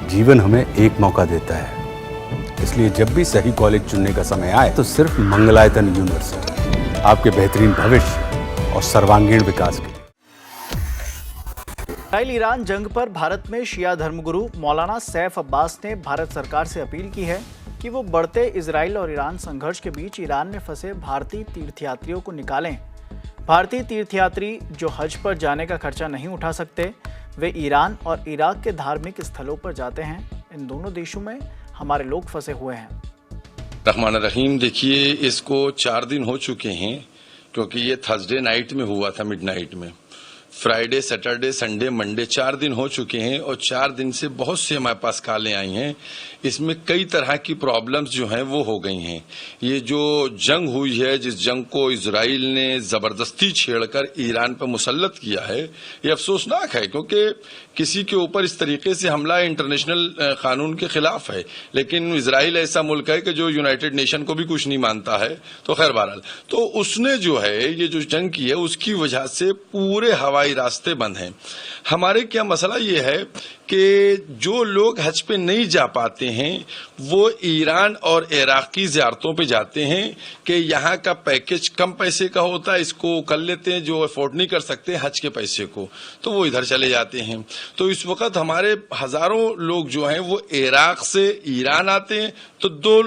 जीवन हमें एक मौका देता है, इसलिए जब भी सही कॉलेज चुनने का समय आए तो सिर्फ मंगलायतन यूनिवर्सिटी आपके बेहतरीन भविष्य और सर्वांगीण विकास के लिए। इसराइल ईरान जंग पर भारत में शिया धर्मगुरु मौलाना सैफ अब्बास ने भारत सरकार से अपील की है कि वो बढ़ते इजराइल और ईरान संघर्ष के बीच ईरान में फंसे भारतीय तीर्थयात्रियों को निकालें। भारतीय तीर्थयात्री जो हज पर जाने का खर्चा नहीं उठा सकते, वे ईरान और इराक के धार्मिक स्थलों पर जाते हैं। इन दोनों देशों में हमारे लोग फंसे हुए हैं। रहमान रहीम, देखिए इसको 4 दिन हो चुके हैं, क्योंकि ये थर्सडे नाइट में हुआ था, मिडनाइट में। फ्राइडे, सैटरडे, संडे, मंडे 4 दिन हो चुके हैं और 4 दिन से बहुत से हमारे पास कॉलें आई हैं। इसमें कई तरह की प्रॉब्लम्स जो हैं वो हो गई हैं। ये जो जंग हुई है, जिस जंग को इजराइल ने जबरदस्ती छेड़कर ईरान पर मुसल्लत किया है, ये अफसोसनाक है, क्योंकि किसी के ऊपर इस तरीके से हमला इंटरनेशनल कानून के खिलाफ है। लेकिन इजराइल ऐसा मुल्क है कि जो यूनाइटेड नेशन को भी कुछ नहीं मानता है। तो खैर बहरहाल, तो उसने जो है ये जो जंग की है उसकी वजह से पूरे हवाई रास्ते बंद हैं। हमारे क्या मसला ये है कि जो लोग हज पे नहीं जा पाते हैं वो ईरान और इराक की ज़ियारतों पे जाते हैं कि यहाँ का पैकेज कम पैसे का होता है, इसको कर लेते हैं। जो अफोर्ड नहीं कर सकते हज के पैसे को, तो वो इधर चले जाते हैं। तो इस वक्त हमारे हजारों लोग जो हैं वो इराक से ईरान आते हैं। तो 2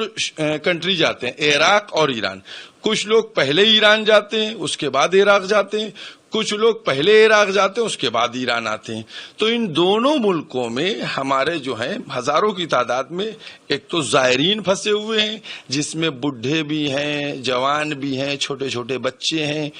कंट्री जाते हैं, इराक और ईरान। कुछ लोग पहले ईरान जाते हैं, उसके बाद इराक जाते हैं। कुछ लोग पहले इराक जाते हैं, उसके बाद ईरान आते हैं। तो इन दोनों मुल्कों में हमारे जो हैं हजारों की तादाद में एक तो ज़ायरीन फंसे हुए हैं, जिसमें बुढ़े भी हैं, जवान भी हैं, छोटे छोटे बच्चे हैं।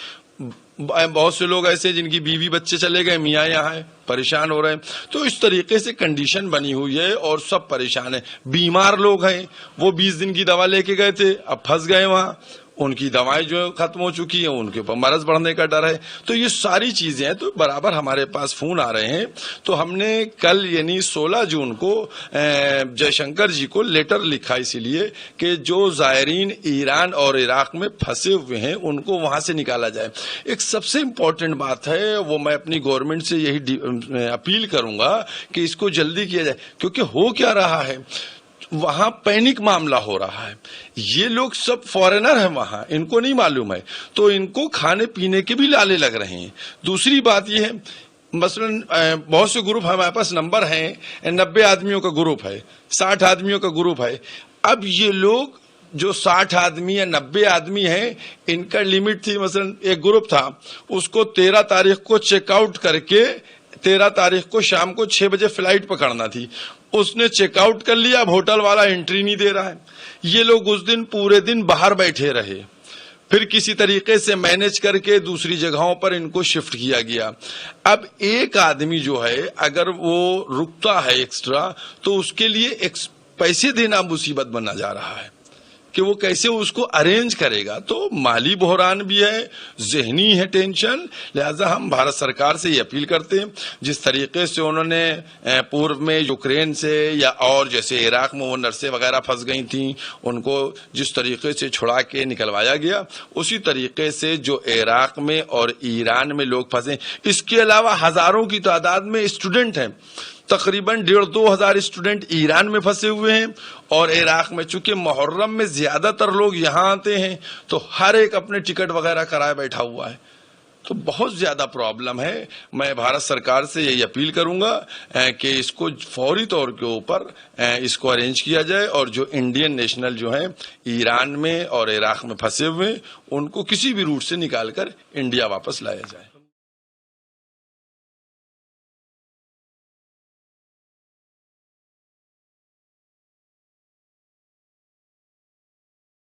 बहुत से लोग ऐसे जिनकी बीवी बच्चे चले गए, मियाँ यहाँ है, परेशान हो रहे हैं। तो इस तरीके से कंडीशन बनी हुई है और सब परेशान है। बीमार लोग हैं, वो 20 दिन की दवा लेके गए थे, अब फंस गए वहां, उनकी दवाएं जो खत्म हो चुकी हैं, उनके ऊपर मरज बढ़ने का डर है। तो ये सारी चीजें हैं। तो बराबर हमारे पास फोन आ रहे हैं। तो हमने कल यानी 16 जून को जयशंकर जी को लेटर लिखा, इसीलिए कि जो ज़ायरीन ईरान और इराक में फंसे हुए हैं उनको वहां से निकाला जाए। एक सबसे इम्पोर्टेंट बात है, वो मैं अपनी गवर्नमेंट से यही अपील करूंगा कि इसको जल्दी किया जाए, क्योंकि हो क्या रहा है, वहां पैनिक मामला हो रहा है। ये लोग सब फॉरेनर हैं वहां, इनको नहीं मालूम है, तो इनको खाने पीने के भी लाले लग रहे हैं। दूसरी बात ये है, मसलन बहुत से ग्रुप हमारे पास नंबर हैं, 90 आदमियों का ग्रुप है, 60 आदमियों का ग्रुप है। अब ये लोग जो 60 आदमी या 90 आदमी हैं, इनका लिमिट थी, मसलन एक ग्रुप था, उसको 13 तारीख को चेकआउट करके 13 तारीख को शाम को 6 बजे फ्लाइट पकड़ना थी। उसने चेकआउट कर लिया, अब होटल वाला एंट्री नहीं दे रहा है। ये लोग उस दिन पूरे दिन बाहर बैठे रहे, फिर किसी तरीके से मैनेज करके दूसरी जगहों पर इनको शिफ्ट किया गया। अब एक आदमी जो है अगर वो रुकता है एक्स्ट्रा, तो उसके लिए पैसे देना मुसीबत बना जा रहा है कि वो कैसे उसको अरेंज करेगा। तो माली बहरान भी है, जहनी है टेंशन। लिहाजा हम भारत सरकार से ये अपील करते हैं, जिस तरीके से उन्होंने पूर्व में यूक्रेन से या और जैसे इराक में वो नर्सें वगैरह फंस गई थी, उनको जिस तरीके से छुड़ा के निकलवाया गया, उसी तरीके से जो इराक में और ईरान में लोग फंसे। इसके अलावा हजारों की तादाद में स्टूडेंट हैं, तकरीबन 1,500-2 हजार स्टूडेंट ईरान में फंसे हुए हैं और इराक में। चूंकि मुहर्रम में ज्यादातर लोग यहाँ आते हैं, तो हर एक अपने टिकट वगैरह कराए बैठा हुआ है। तो बहुत ज्यादा प्रॉब्लम है। मैं भारत सरकार से यही अपील करूंगा कि इसको फौरी तौर के ऊपर इसको अरेंज किया जाए और जो इंडियन नेशनल जो हैं ईरान में और इराक में फंसे हुए, उनको किसी भी रूट से निकालकर इंडिया वापस लाया जाए।